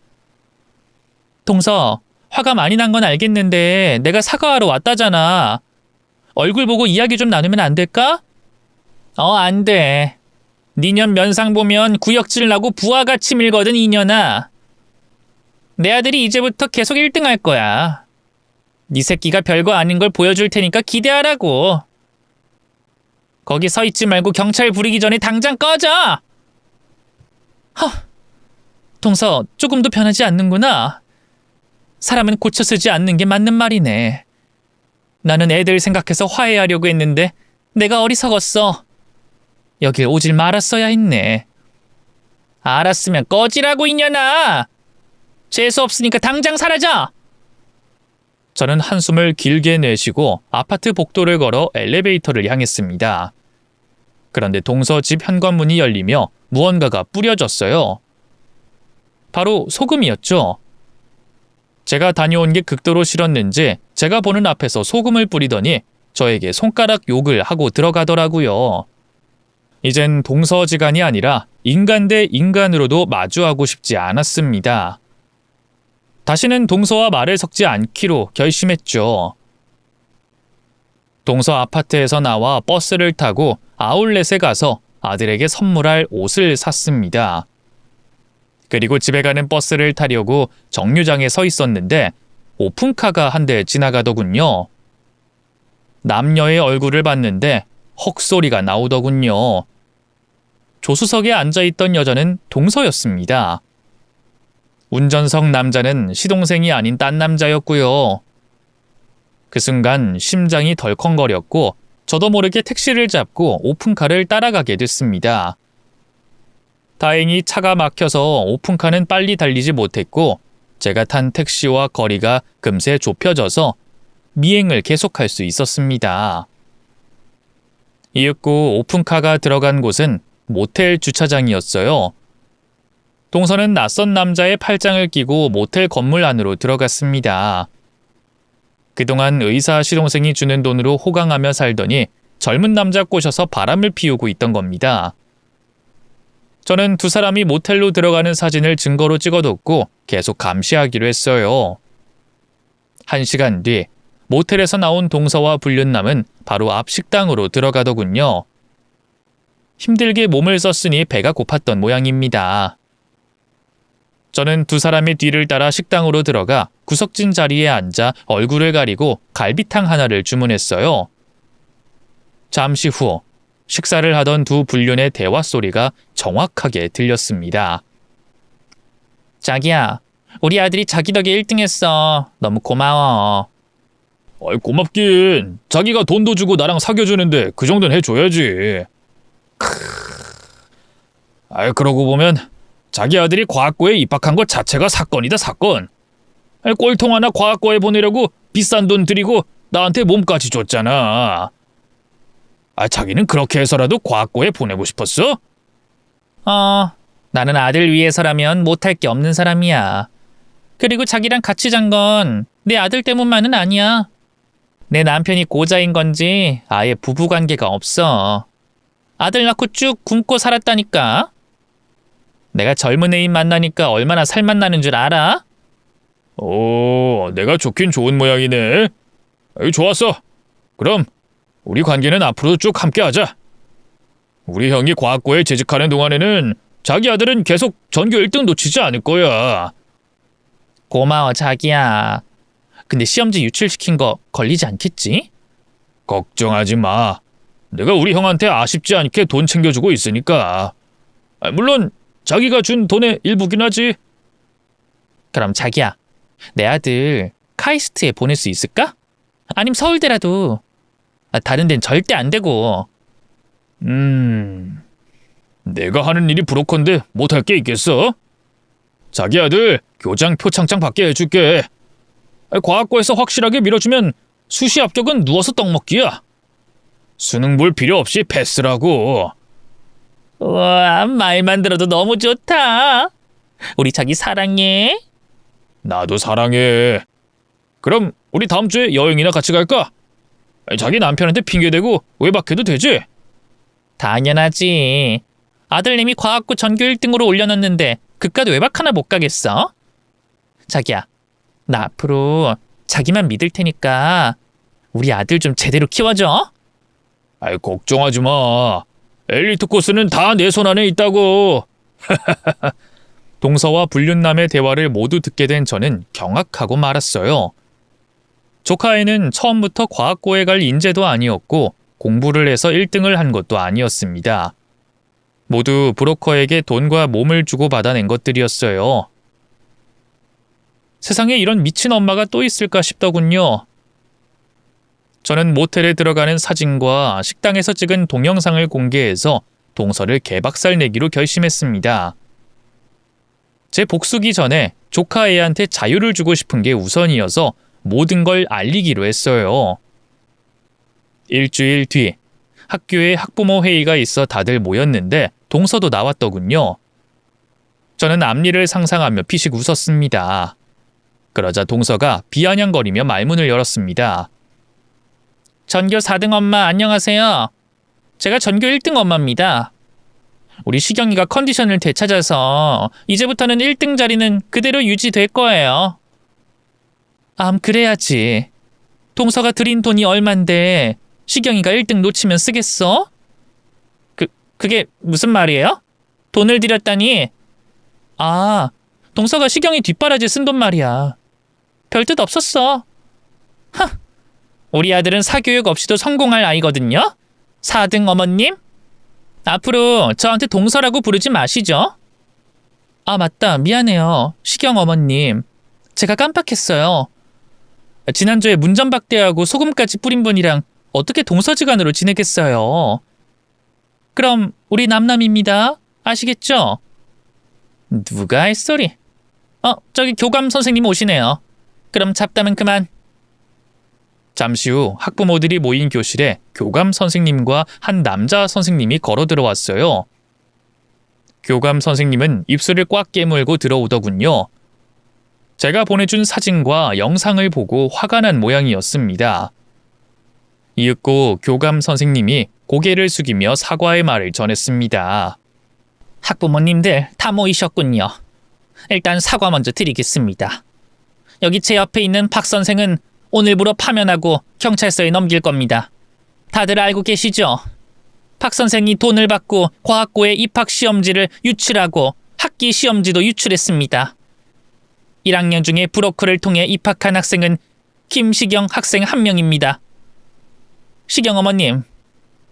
동서, 화가 많이 난 건 알겠는데 내가 사과하러 왔다잖아. 얼굴 보고 이야기 좀 나누면 안 될까? 안 돼. 니년 면상 보면 구역질 나고 부하같이 밀거든, 이년아. 내 아들이 이제부터 계속 1등 할 거야. 네 새끼가 별거 아닌 걸 보여줄 테니까 기대하라고. 거기 서 있지 말고 경찰 부르기 전에 당장 꺼져! 동서, 조금도 변하지 않는구나. 사람은 고쳐 쓰지 않는 게 맞는 말이네. 나는 애들 생각해서 화해하려고 했는데 내가 어리석었어. 여길 오질 말았어야 했네. 알았으면 꺼지라고, 이년아! 재수 없으니까 당장 사라져! 저는 한숨을 길게 내쉬고 아파트 복도를 걸어 엘리베이터를 향했습니다. 그런데 동서 집 현관문이 열리며 무언가가 뿌려졌어요. 바로 소금이었죠. 제가 다녀온 게 극도로 싫었는지 제가 보는 앞에서 소금을 뿌리더니 저에게 손가락 욕을 하고 들어가더라고요. 이젠 동서지간이 아니라 인간 대 인간으로도 마주하고 싶지 않았습니다. 다시는 동서와 말을 섞지 않기로 결심했죠. 동서 아파트에서 나와 버스를 타고 아울렛에 가서 아들에게 선물할 옷을 샀습니다. 그리고 집에 가는 버스를 타려고 정류장에 서 있었는데 오픈카가 한 대 지나가더군요. 남녀의 얼굴을 봤는데 헉소리가 나오더군요. 조수석에 앉아있던 여자는 동서였습니다. 운전석 남자는 시동생이 아닌 딴 남자였고요. 그 순간 심장이 덜컹거렸고 저도 모르게 택시를 잡고 오픈카를 따라가게 됐습니다. 다행히 차가 막혀서 오픈카는 빨리 달리지 못했고 제가 탄 택시와 거리가 금세 좁혀져서 미행을 계속할 수 있었습니다. 이윽고 오픈카가 들어간 곳은 모텔 주차장이었어요. 동서는 낯선 남자의 팔짱을 끼고 모텔 건물 안으로 들어갔습니다. 그동안 의사 시동생이 주는 돈으로 호강하며 살더니 젊은 남자 꼬셔서 바람을 피우고 있던 겁니다. 저는 두 사람이 모텔로 들어가는 사진을 증거로 찍어뒀고 계속 감시하기로 했어요. 1시간 뒤 모텔에서 나온 동서와 불륜남은 바로 앞 식당으로 들어가더군요. 힘들게 몸을 썼으니 배가 고팠던 모양입니다. 저는 두 사람의 뒤를 따라 식당으로 들어가 구석진 자리에 앉아 얼굴을 가리고 갈비탕 하나를 주문했어요. 잠시 후 식사를 하던 두 불륜의 대화 소리가 정확하게 들렸습니다. 자기야, 우리 아들이 자기 덕에 1등 했어. 너무 고마워. 고맙긴. 자기가 돈도 주고 나랑 사귀어주는데 그 정도는 해줘야지. 그러고 보면 자기 아들이 과학고에 입학한 것 자체가 사건이다, 사건. 꼴통 하나 과학고에 보내려고 비싼 돈 들이고 나한테 몸까지 줬잖아. 자기는 그렇게 해서라도 과학고에 보내고 싶었어? 나는 아들 위해서라면 못할 게 없는 사람이야. 그리고 자기랑 같이 잔 건 내 아들 때문만은 아니야. 내 남편이 고자인 건지 아예 부부관계가 없어. 아들 낳고 쭉 굶고 살았다니까. 내가 젊은 애인 만나니까 얼마나 살맛 나는 줄 알아? 내가 좋긴 좋은 모양이네. 좋았어. 그럼 우리 관계는 앞으로도 쭉 함께하자. 우리 형이 과학고에 재직하는 동안에는 자기 아들은 계속 전교 1등 놓치지 않을 거야. 고마워, 자기야. 근데 시험지 유출시킨 거 걸리지 않겠지? 걱정하지 마. 내가 우리 형한테 아쉽지 않게 돈 챙겨주고 있으니까. 물론 자기가 준 돈의 일부긴 하지. 그럼 자기야, 내 아들 카이스트에 보낼 수 있을까? 아님 서울대라도. 다른 데는 절대 안 되고. 내가 하는 일이 브로커인데 못할 게 있겠어? 자기 아들 교장 표창장 받게 해줄게. 과학고에서 확실하게 밀어주면 수시 합격은 누워서 떡 먹기야. 수능 볼 필요 없이 패스라고. 우와, 말만 들어도 너무 좋다. 우리 자기 사랑해. 나도 사랑해. 그럼 우리 다음 주에 여행이나 같이 갈까? 자기 남편한테 핑계대고 외박해도 되지? 당연하지. 아들님이 과학고 전교 1등으로 올려놨는데 그깟 외박 하나 못 가겠어? 자기야, 나 앞으로 자기만 믿을 테니까 우리 아들 좀 제대로 키워줘. 걱정하지 마. 엘리트 코스는 다 내 손 안에 있다고. 동서와 불륜남의 대화를 모두 듣게 된 저는 경악하고 말았어요. 조카애는 처음부터 과학고에 갈 인재도 아니었고 공부를 해서 1등을 한 것도 아니었습니다. 모두 브로커에게 돈과 몸을 주고 받아낸 것들이었어요. 세상에 이런 미친 엄마가 또 있을까 싶더군요. 저는 모텔에 들어가는 사진과 식당에서 찍은 동영상을 공개해서 동서를 개박살 내기로 결심했습니다. 제 복수기 전에 조카애한테 자유를 주고 싶은 게 우선이어서 모든 걸 알리기로 했어요. 일주일 뒤 학교에 학부모 회의가 있어 다들 모였는데 동서도 나왔더군요. 저는 앞일을 상상하며 피식 웃었습니다. 그러자 동서가 비아냥거리며 말문을 열었습니다. 전교 4등 엄마 안녕하세요. 제가 전교 1등 엄마입니다. 우리 시경이가 컨디션을 되찾아서 이제부터는 1등 자리는 그대로 유지될 거예요. 그래야지. 동서가 들인 돈이 얼만데 시경이가 1등 놓치면 쓰겠어? 그게 무슨 말이에요? 돈을 들였다니? 동서가 시경이 뒷바라지 쓴 돈 말이야. 별 뜻 없었어. 우리 아들은 사교육 없이도 성공할 아이거든요. 4등 어머님? 앞으로 저한테 동서라고 부르지 마시죠. 맞다. 미안해요. 시경 어머님. 제가 깜빡했어요. 지난주에 문전박대하고 소금까지 뿌린 분이랑 어떻게 동서지간으로 지내겠어요. 그럼 우리 남남입니다. 아시겠죠? 누가 할 소리? 저기 교감 선생님 오시네요. 그럼 잡담은 그만. 잠시 후 학부모들이 모인 교실에 교감 선생님과 한 남자 선생님이 걸어 들어왔어요. 교감 선생님은 입술을 꽉 깨물고 들어오더군요. 제가 보내준 사진과 영상을 보고 화가 난 모양이었습니다. 이윽고 교감 선생님이 고개를 숙이며 사과의 말을 전했습니다. 학부모님들 다 모이셨군요. 일단 사과 먼저 드리겠습니다. 여기 제 옆에 있는 박 선생은 오늘부로 파면하고 경찰서에 넘길 겁니다. 다들 알고 계시죠? 박 선생이 돈을 받고 과학고의 입학 시험지를 유출하고 학기 시험지도 유출했습니다. 1학년 중에 브로커를 통해 입학한 학생은 김시경 학생 1명입니다. 시경 어머님,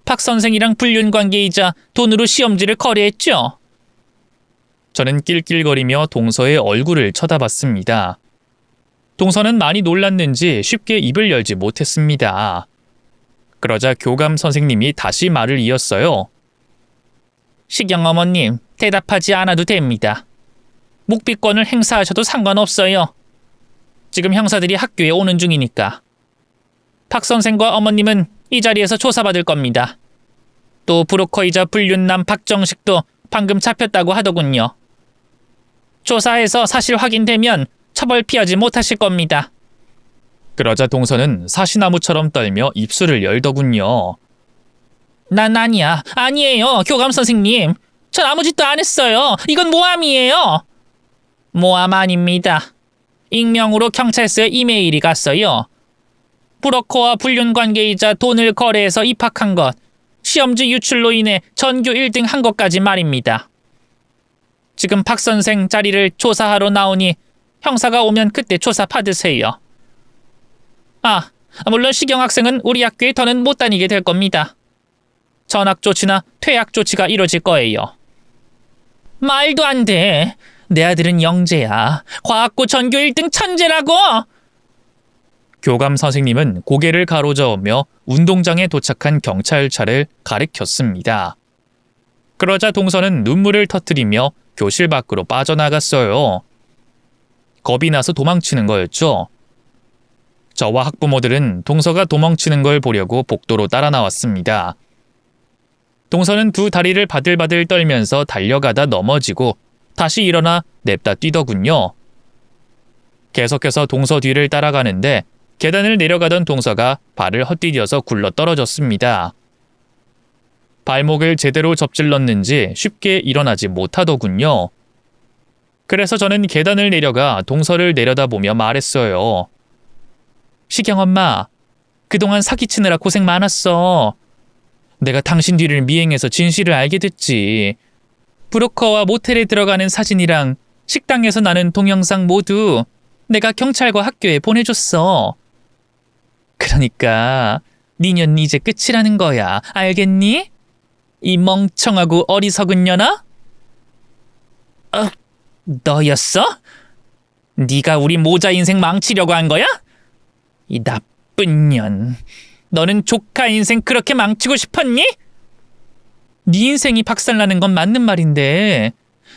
박 선생이랑 불륜 관계이자 돈으로 시험지를 거래했죠? 저는 낄낄거리며 동서의 얼굴을 쳐다봤습니다. 동서는 많이 놀랐는지 쉽게 입을 열지 못했습니다. 그러자 교감 선생님이 다시 말을 이었어요. 시경 어머님, 대답하지 않아도 됩니다. 묵비권을 행사하셔도 상관없어요. 지금 형사들이 학교에 오는 중이니까. 박 선생과 어머님은 이 자리에서 조사받을 겁니다. 또 브로커이자 불륜남 박정식도 방금 잡혔다고 하더군요. 조사해서 사실 확인되면 처벌 피하지 못하실 겁니다. 그러자 동서는 사시나무처럼 떨며 입술을 열더군요. 난 아니에요, 교감 선생님. 전 아무 짓도 안 했어요. 이건 모함이에요. 모함 아닙니다. 익명으로 경찰서에 이메일이 갔어요. 브로커와 불륜 관계이자 돈을 거래해서 입학한 것, 시험지 유출로 인해 전교 1등 한 것까지 말입니다. 지금 박 선생 자리를 조사하러 나오니 형사가 오면 그때 조사 받으세요. 물론 시경 학생은 우리 학교에 더는 못 다니게 될 겁니다. 전학 조치나 퇴학 조치가 이뤄질 거예요. 말도 안 돼. 내 아들은 영재야. 과학고 전교 1등 천재라고! 교감 선생님은 고개를 가로저으며 운동장에 도착한 경찰차를 가리켰습니다. 그러자 동서는 눈물을 터뜨리며 교실 밖으로 빠져나갔어요. 겁이 나서 도망치는 거였죠. 저와 학부모들은 동서가 도망치는 걸 보려고 복도로 따라 나왔습니다. 동서는 두 다리를 바들바들 떨면서 달려가다 넘어지고 다시 일어나 냅다 뛰더군요. 계속해서 동서 뒤를 따라가는데 계단을 내려가던 동서가 발을 헛디뎌서 굴러 떨어졌습니다. 발목을 제대로 접질렀는지 쉽게 일어나지 못하더군요. 그래서 저는 계단을 내려가 동서를 내려다보며 말했어요. 시경 엄마, 그동안 사기치느라 고생 많았어. 내가 당신 뒤를 미행해서 진실을 알게 됐지. 브로커와 모텔에 들어가는 사진이랑 식당에서 나는 동영상 모두 내가 경찰과 학교에 보내줬어. 그러니까 니년 이제 끝이라는 거야. 알겠니? 이 멍청하고 어리석은 년아? 너였어? 네가 우리 모자 인생 망치려고 한 거야? 이 나쁜 년. 너는 조카 인생 그렇게 망치고 싶었니? 네 인생이 박살나는 건 맞는 말인데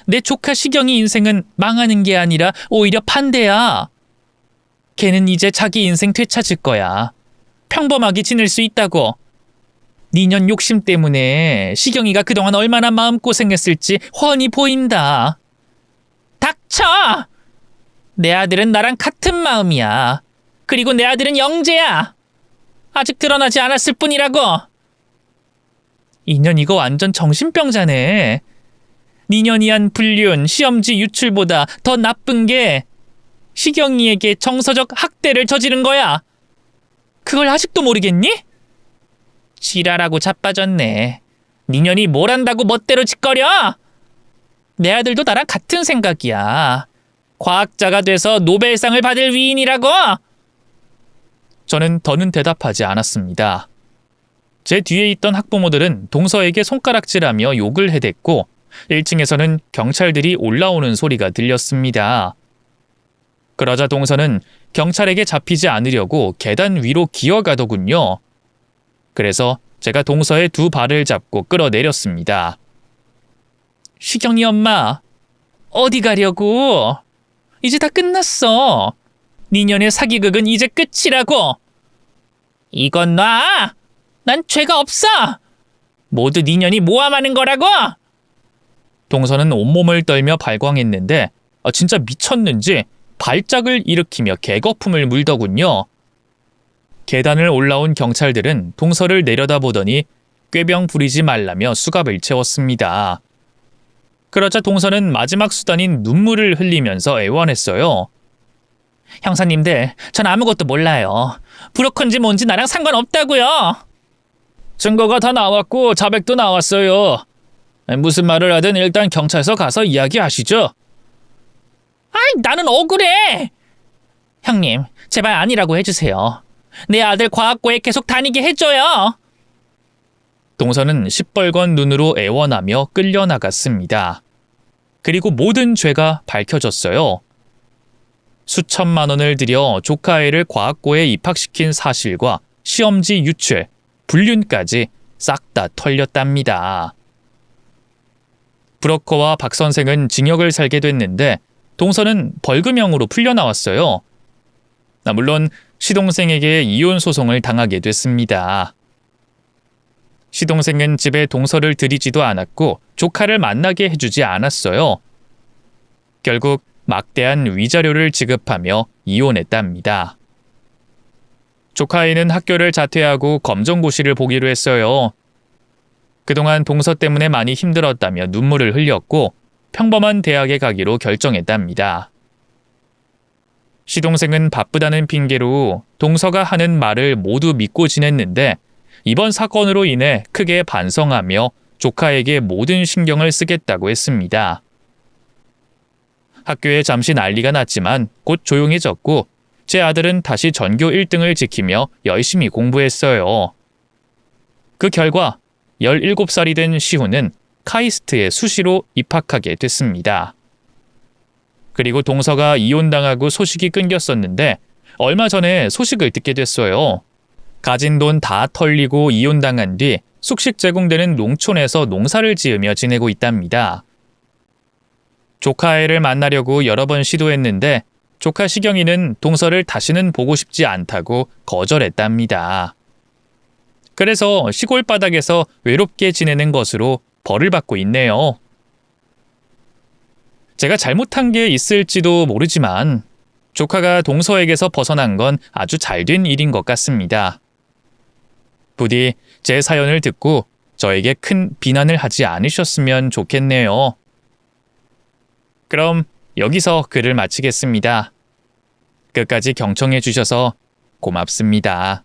내 조카 시경이 인생은 망하는 게 아니라 오히려 반대야. 걔는 이제 자기 인생 되찾을 거야. 평범하게 지낼 수 있다고. 니년 욕심 때문에 시경이가 그동안 얼마나 마음고생했을지 훤히 보인다. 닥쳐! 내 아들은 나랑 같은 마음이야. 그리고 내 아들은 영재야. 아직 드러나지 않았을 뿐이라고. 이년 이거 완전 정신병자네. 니년이한 불륜, 시험지 유출보다 더 나쁜 게 시경이에게 정서적 학대를 저지른 거야. 그걸 아직도 모르겠니? 지랄하고 자빠졌네. 니년이 뭘 한다고 멋대로 짓거려? 내 아들도 나랑 같은 생각이야. 과학자가 돼서 노벨상을 받을 위인이라고. 저는 더는 대답하지 않았습니다. 제 뒤에 있던 학부모들은 동서에게 손가락질하며 욕을 해댔고 1층에서는 경찰들이 올라오는 소리가 들렸습니다. 그러자 동서는 경찰에게 잡히지 않으려고 계단 위로 기어가더군요. 그래서 제가 동서의 두 발을 잡고 끌어내렸습니다. 시경이 엄마, 어디 가려고? 이제 다 끝났어. 니년의 사기극은 이제 끝이라고. 이건 놔. 난 죄가 없어. 모두 니년이 모함하는 거라고. 동서는 온몸을 떨며 발광했는데 진짜 미쳤는지 발작을 일으키며 개거품을 물더군요. 계단을 올라온 경찰들은 동서를 내려다보더니 꾀병 부리지 말라며 수갑을 채웠습니다. 그러자 동서는 마지막 수단인 눈물을 흘리면서 애원했어요. 형사님들, 전 아무것도 몰라요. 브로커인지 뭔지 나랑 상관없다고요. 증거가 다 나왔고 자백도 나왔어요. 무슨 말을 하든 일단 경찰서 가서 이야기하시죠. 아이, 나는 억울해. 형님, 제발 아니라고 해주세요. 내 아들 과학고에 계속 다니게 해줘요. 동서는 시뻘건 눈으로 애원하며 끌려나갔습니다. 그리고 모든 죄가 밝혀졌어요. 수천만 원을 들여 조카애를 과학고에 입학시킨 사실과 시험지 유출, 불륜까지 싹 다 털렸답니다. 브로커와 박 선생은 징역을 살게 됐는데 동서는 벌금형으로 풀려나왔어요. 물론 시동생에게 이혼 소송을 당하게 됐습니다. 시동생은 집에 동서를 들이지도 않았고 조카를 만나게 해주지 않았어요. 결국 막대한 위자료를 지급하며 이혼했답니다. 조카애는 학교를 자퇴하고 검정고시를 보기로 했어요. 그동안 동서 때문에 많이 힘들었다며 눈물을 흘렸고 평범한 대학에 가기로 결정했답니다. 시동생은 바쁘다는 핑계로 동서가 하는 말을 모두 믿고 지냈는데 이번 사건으로 인해 크게 반성하며 조카에게 모든 신경을 쓰겠다고 했습니다. 학교에 잠시 난리가 났지만 곧 조용해졌고 제 아들은 다시 전교 1등을 지키며 열심히 공부했어요. 그 결과 17살이 된 시훈은 카이스트에 수시로 입학하게 됐습니다. 그리고 동서가 이혼당하고 소식이 끊겼었는데 얼마 전에 소식을 듣게 됐어요. 가진 돈 다 털리고 이혼당한 뒤 숙식 제공되는 농촌에서 농사를 지으며 지내고 있답니다. 조카애를 만나려고 여러 번 시도했는데 조카 시경이는 동서를 다시는 보고 싶지 않다고 거절했답니다. 그래서 시골 바닥에서 외롭게 지내는 것으로 벌을 받고 있네요. 제가 잘못한 게 있을지도 모르지만 조카가 동서에게서 벗어난 건 아주 잘된 일인 것 같습니다. 부디 제 사연을 듣고 저에게 큰 비난을 하지 않으셨으면 좋겠네요. 그럼 여기서 글을 마치겠습니다. 끝까지 경청해 주셔서 고맙습니다.